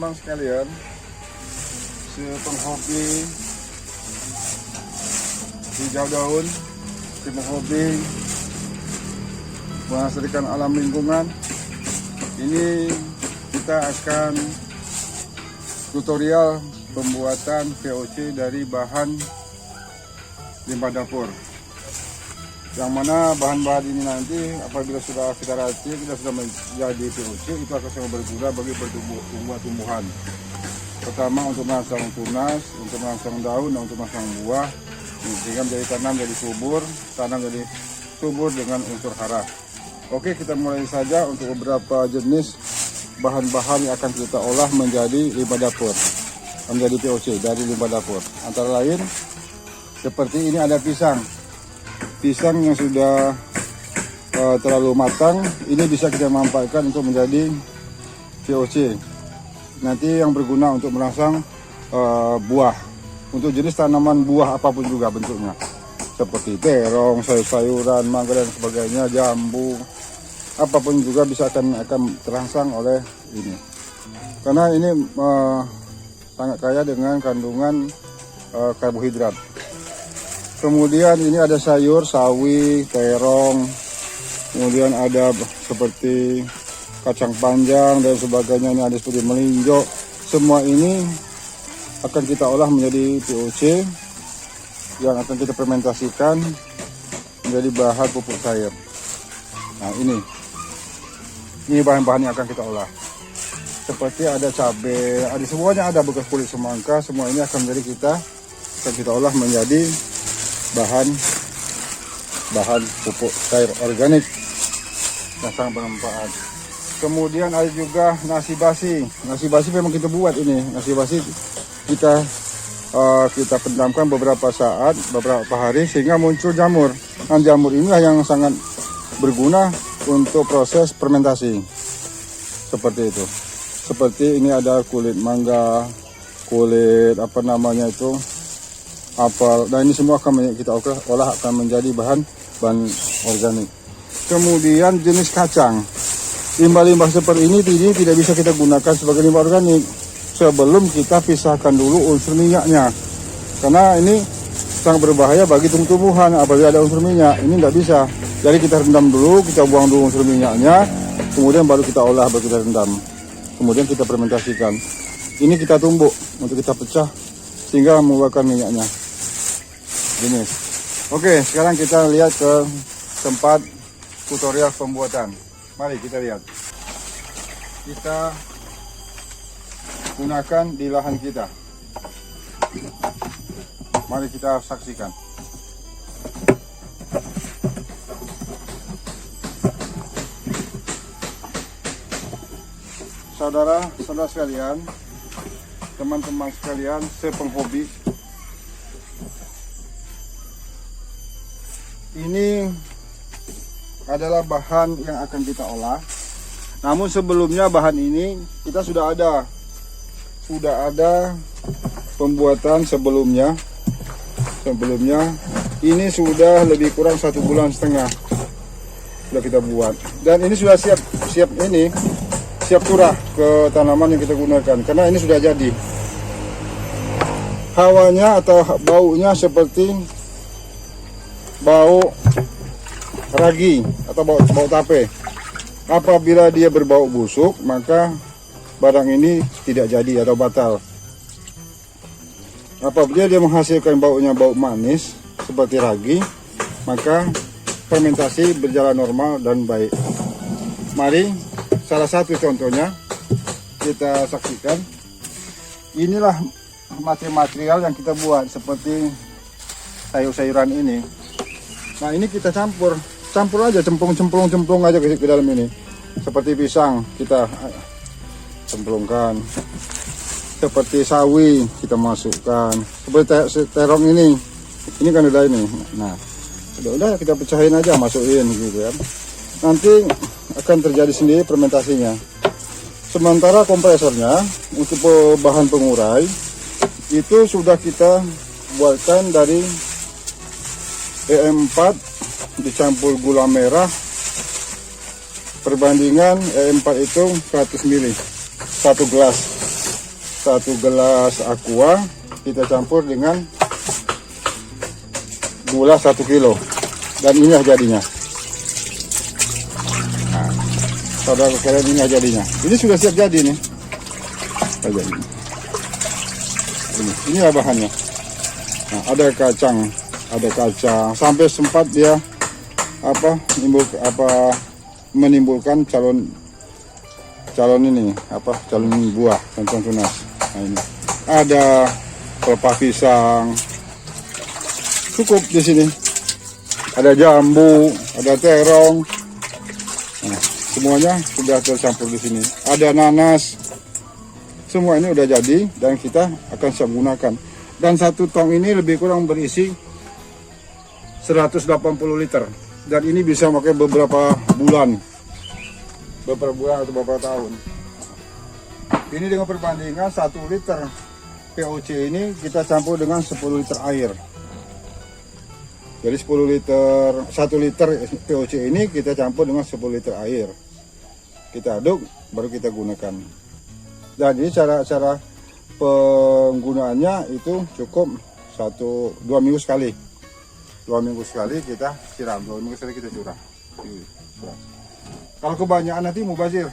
teman-teman sekalian, penghobi hijau daun, penghobi melestarikan alam lingkungan, ini kita akan tutorial pembuatan VOC dari bahan limbah dapur. Yang mana bahan-bahan ini nanti apabila sudah kita racik, kita sudah menjadi VOC, itu akan sangat berguna bagi tumbuhan. Pertama untuk merangsang tunas, untuk merangsang daun, dan untuk merangsang buah, sehingga menjadi tanam jadi subur, dengan unsur hara. Oke, kita mulai saja untuk beberapa jenis bahan-bahan yang akan kita olah menjadi limbah dapur, menjadi VOC dari limbah dapur. Antara lain seperti ini ada pisang yang sudah terlalu matang, ini bisa kita manfaatkan untuk menjadi VOC. Nanti yang berguna untuk merangsang buah, untuk jenis tanaman buah apapun juga bentuknya, seperti terong, sayur-sayuran, mangga dan sebagainya, jambu, apapun juga bisa akan terangsang oleh ini. Karena ini sangat kaya dengan kandungan karbohidrat. Kemudian ini ada sayur, sawi, terong, kemudian ada seperti kacang panjang dan sebagainya, ini ada seperti melinjo. Semua ini akan kita olah menjadi VOC yang akan kita fermentasikan menjadi bahan pupuk cair. Nah, ini bahan-bahan yang akan kita olah. Seperti ada cabai, ada semuanya, ada bekas kulit semangka, semua ini akan menjadi kita olah menjadi bahan pupuk cair organik yang sangat bermanfaat. Kemudian ada juga nasi basi. Nasi basi memang kita buat ini. Nasi basi kita pendamkan beberapa hari sehingga muncul jamur. Nah, jamur inilah yang sangat berguna untuk proses fermentasi. Seperti itu. Seperti ini ada kulit mangga, kulit apel. Dan ini semua akan kita olah akan menjadi bahan organik. Kemudian jenis kacang. Limbah-limbah seperti ini tidak bisa kita gunakan sebagai limbah organik sebelum kita pisahkan dulu unsur minyaknya. Karena ini sangat berbahaya bagi tumbuh-tumbuhan apabila ada unsur minyak. Ini tidak bisa. Jadi kita rendam dulu, kita buang dulu unsur minyaknya, kemudian baru kita olah, baru kita rendam. Kemudian kita fermentasikan. Ini kita tumbuk untuk kita pecah sehingga mengeluarkan minyaknya. Jenis. Oke, sekarang kita lihat ke tempat tutorial pembuatan. Mari kita lihat. Kita gunakan di lahan kita. Mari kita saksikan. Saudara-saudara sekalian, teman-teman sekalian, sepenghobi, ini adalah bahan yang akan kita olah. Namun sebelumnya bahan ini kita sudah ada pembuatan sebelumnya. Ini sudah lebih kurang 1,5 bulan sudah kita buat, dan ini sudah siap curah ke tanaman yang kita gunakan karena ini sudah jadi. Hawanya atau baunya seperti bau ragi atau bau tape. Apabila dia berbau busuk, maka barang ini tidak jadi atau batal. Apabila dia menghasilkan baunya bau manis seperti ragi, maka fermentasi berjalan normal dan baik. Mari salah satu contohnya kita saksikan. Inilah material yang kita buat seperti sayur-sayuran ini. Nah, ini kita campur aja, cemplung aja ke dalam ini. Seperti pisang kita cemplungkan, seperti sawi kita masukkan, seperti terong ini kan udah ini. Nah, udah kita pecahin aja, masukin gitu kan. Nanti akan terjadi sendiri fermentasinya. Sementara kompresornya untuk bahan pengurai itu sudah kita buatkan dari E4 dicampur gula merah, perbandingan E4 itu 100 ml 1 gelas. 1 gelas aqua kita campur dengan gula 1 kilo, dan inilah jadinya. Nah, saudara sekalian, inilah jadinya. Ini sudah siap jadi nih. Inilah bahannya. Nah, ada kacang sampai sempat dia menimbulkan calon ini calon buah dan tunas. Nah, ini ada pelepah pisang, cukup di sini. Ada jambu, ada terong. Nah, semuanya sudah tercampur di sini. Ada nanas. Semua ini udah jadi dan kita akan siap gunakan. Dan 1 tong ini lebih kurang berisi 180 liter. Dan ini bisa pakai beberapa bulan atau beberapa tahun. Ini dengan perbandingan 1 liter POC ini kita campur dengan 10 liter air. Jadi 1 liter POC ini kita campur dengan 10 liter air. Kita aduk, baru kita gunakan. Jadi cara penggunaannya itu cukup 2 minggu sekali. 2 minggu sekali kita siram, 2 minggu sekali kita curah. Kalau kebanyakan nanti mubazir.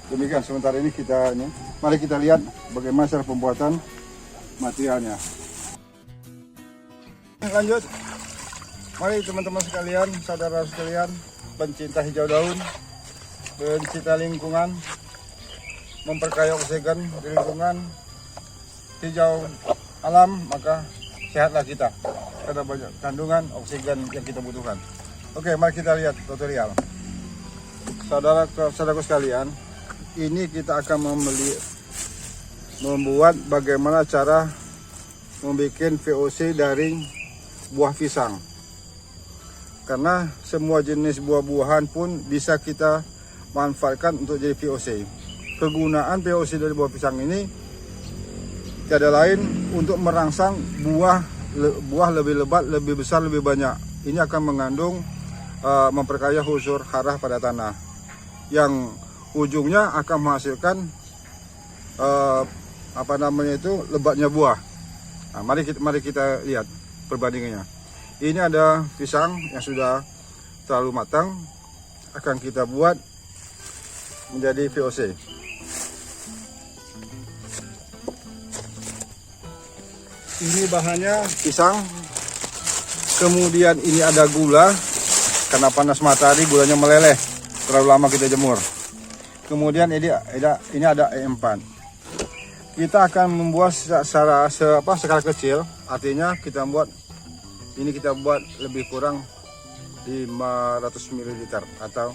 Demikian sementara ini mari kita lihat bagaimana cara pembuatan materialnya. Lanjut. Mari teman-teman sekalian, saudara sekalian, pencinta hijau daun, pencinta lingkungan, memperkaya oksigen di lingkungan hijau alam, maka sehatlah kita karena banyak kandungan oksigen yang kita butuhkan. Oke, mari kita lihat tutorial. Saudaraku sekalian, ini kita akan membuat bagaimana cara membuat VOC dari buah pisang. Karena semua jenis buah-buahan pun bisa kita manfaatkan untuk jadi VOC. Kegunaan VOC dari buah pisang ini tiada lain untuk merangsang buah lebih lebat, lebih besar, lebih banyak. Ini akan mengandung memperkaya unsur hara pada tanah, yang ujungnya akan menghasilkan lebatnya buah. Nah, mari kita lihat perbandingannya. Ini ada pisang yang sudah terlalu matang, akan kita buat menjadi VOC. Ini bahannya pisang, kemudian ini ada gula, karena panas matahari gulanya meleleh, terlalu lama kita jemur. Kemudian ini ada E4. Kita akan membuat skala kecil, artinya kita buat lebih kurang 500 ml atau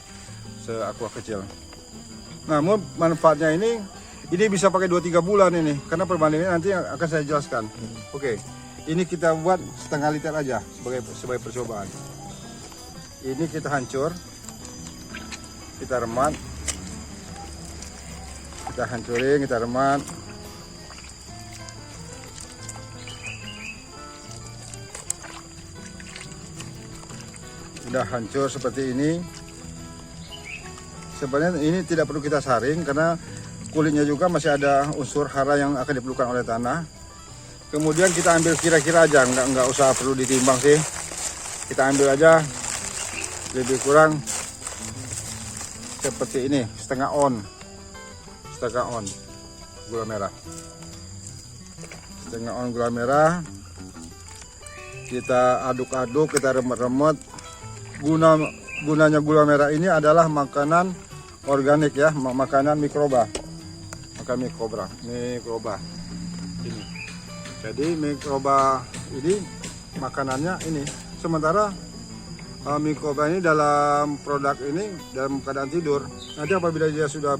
seakuah kecil. Namun manfaatnya ini bisa pakai 2-3 bulan ini, karena perbandingannya nanti akan saya jelaskan. Oke, ini kita buat setengah liter aja sebagai percobaan. Ini kita hancur, kita remat, kita hancurin, kita remat. Udah hancur seperti ini. Sebenarnya ini tidak perlu kita saring karena kulitnya juga masih ada unsur hara yang akan diperlukan oleh tanah. Kemudian kita ambil kira-kira aja, nggak usah perlu ditimbang sih. Kita ambil aja lebih kurang seperti ini, setengah on gula merah. Setengah on gula merah. Kita aduk-aduk, kita remet-remet. Gunanya gula merah ini adalah makanan organik ya, makanan mikroba. Mikroba ini. Jadi mikroba ini makanannya ini. Sementara mikroba ini dalam produk ini dalam keadaan tidur. Nanti apabila dia sudah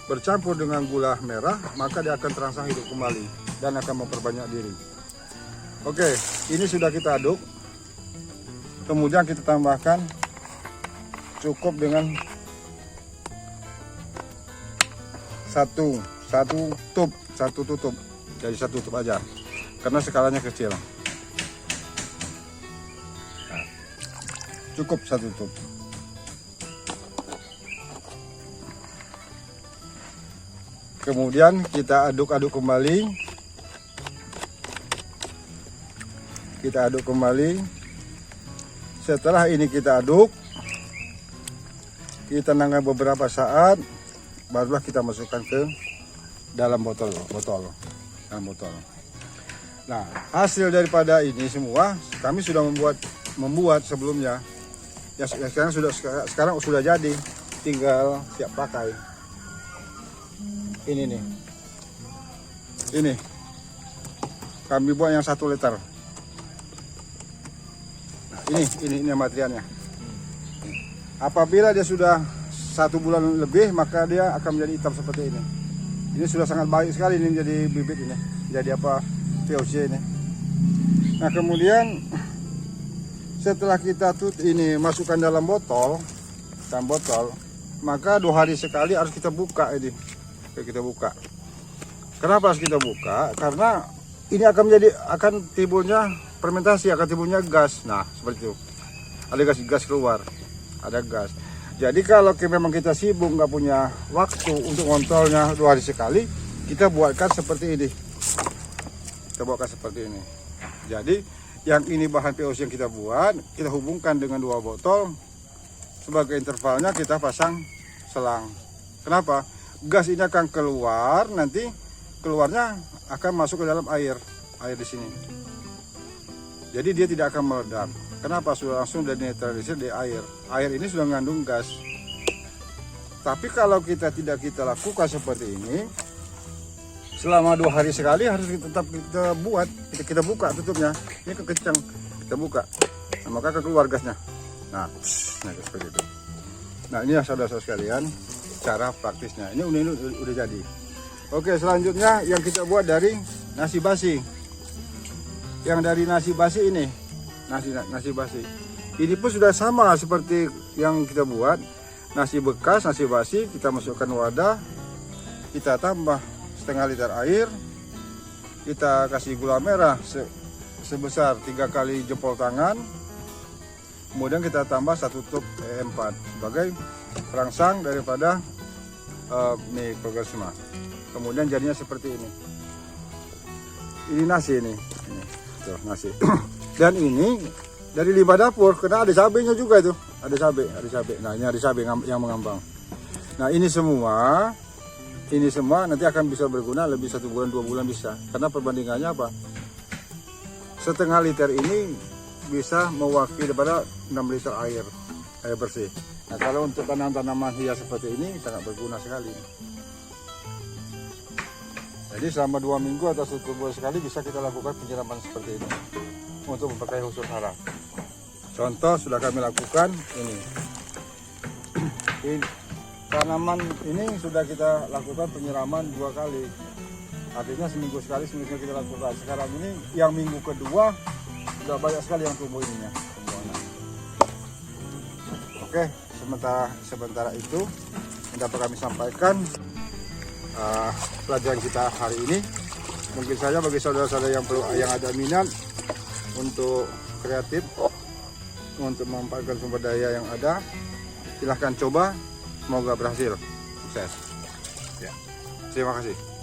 bercampur dengan gula merah, maka dia akan terangsang hidup kembali dan akan memperbanyak diri. Oke, ini sudah kita aduk. Kemudian kita tambahkan cukup dengan satu tutup, jadi 1 tutup aja karena skalanya kecil. Nah, cukup 1 tutup. kemudian kita aduk-aduk kembali. Kita aduk kembali. Setelah ini kita aduk, kita nangka beberapa saat, barulah kita masukkan ke dalam botol. Nah, hasil daripada ini semua kami sudah membuat sebelumnya. Ya sekarang sudah jadi, tinggal siap pakai. Ini nih. Ini. Kami buat yang 1 liter. Nah, ini materialnya. Apabila dia sudah 1 bulan lebih, maka dia akan menjadi hitam seperti ini. Ini sudah sangat baik sekali ini menjadi bibit ini. Jadi apa? VOC ini. Nah, kemudian setelah kita ini masukkan dalam botol, maka 2 hari sekali harus kita buka ini. Kita buka. Kenapa harus kita buka? Karena ini akan timbulnya fermentasi, akan timbulnya gas. Nah, seperti itu. Ada gas keluar. Ada gas. Jadi kalau memang kita sibuk nggak punya waktu untuk ngontrolnya 2 hari sekali, kita buatkan seperti ini. Kita buatkan seperti ini. Jadi yang ini bahan VOC yang kita buat, kita hubungkan dengan 2 botol. Sebagai intervalnya kita pasang selang. Kenapa? Gas ini akan keluar, nanti keluarnya akan masuk ke dalam air di sini. Jadi dia tidak akan meledak. Kenapa? Sudah langsung dinetralisir di air. Air ini sudah mengandung gas. Tapi kalau kita lakukan seperti ini, selama 2 hari sekali harus tetap kita buat, kita buka tutupnya. Ini kekencang, kita buka, nah, maka akan keluar gasnya. Nah seperti itu. Nah, ini ya saudara-saudara sekalian, cara praktisnya. Ini udah jadi. Oke, selanjutnya yang kita buat dari nasi basi. Yang dari nasi basi ini, nasi basi. Ini pun sudah sama seperti yang kita buat. Nasi bekas, nasi basi, kita masukkan wadah, kita tambah setengah liter air, kita kasih gula merah sebesar 3 kali jempol tangan, kemudian kita tambah 1 tutup E4 sebagai perangsang daripada mikroorganisme. Kemudian jadinya seperti ini. Ini nasi ini tuh, nasi. Dan ini dari limbah dapur, karena ada cabenya juga itu, ada cabai. Nah, ini ada cabai yang mengambang. Nah, ini semua nanti akan bisa berguna lebih 1 bulan 2 bulan bisa, karena perbandingannya apa, setengah liter ini bisa mewakili daripada 6 liter air bersih. Nah, kalau untuk tanaman hias seperti ini sangat berguna sekali. Jadi selama 2 minggu atau 1 bulan sekali bisa kita lakukan penyiraman seperti ini untuk memperkaya unsur hara. Contoh sudah kami lakukan ini. Tanaman ini sudah kita lakukan penyiraman 2 kali. Artinya seminggu sekali kita lakukan. Sekarang ini yang minggu kedua sudah banyak sekali yang tumbuh ininya. Oke, sementara itu dapat kami sampaikan pelajaran kita hari ini. Mungkin saja bagi saudara-saudara yang ada minat untuk kreatif, untuk memanfaatkan sumber daya yang ada, silahkan coba. Semoga berhasil, sukses. Ya. Terima kasih.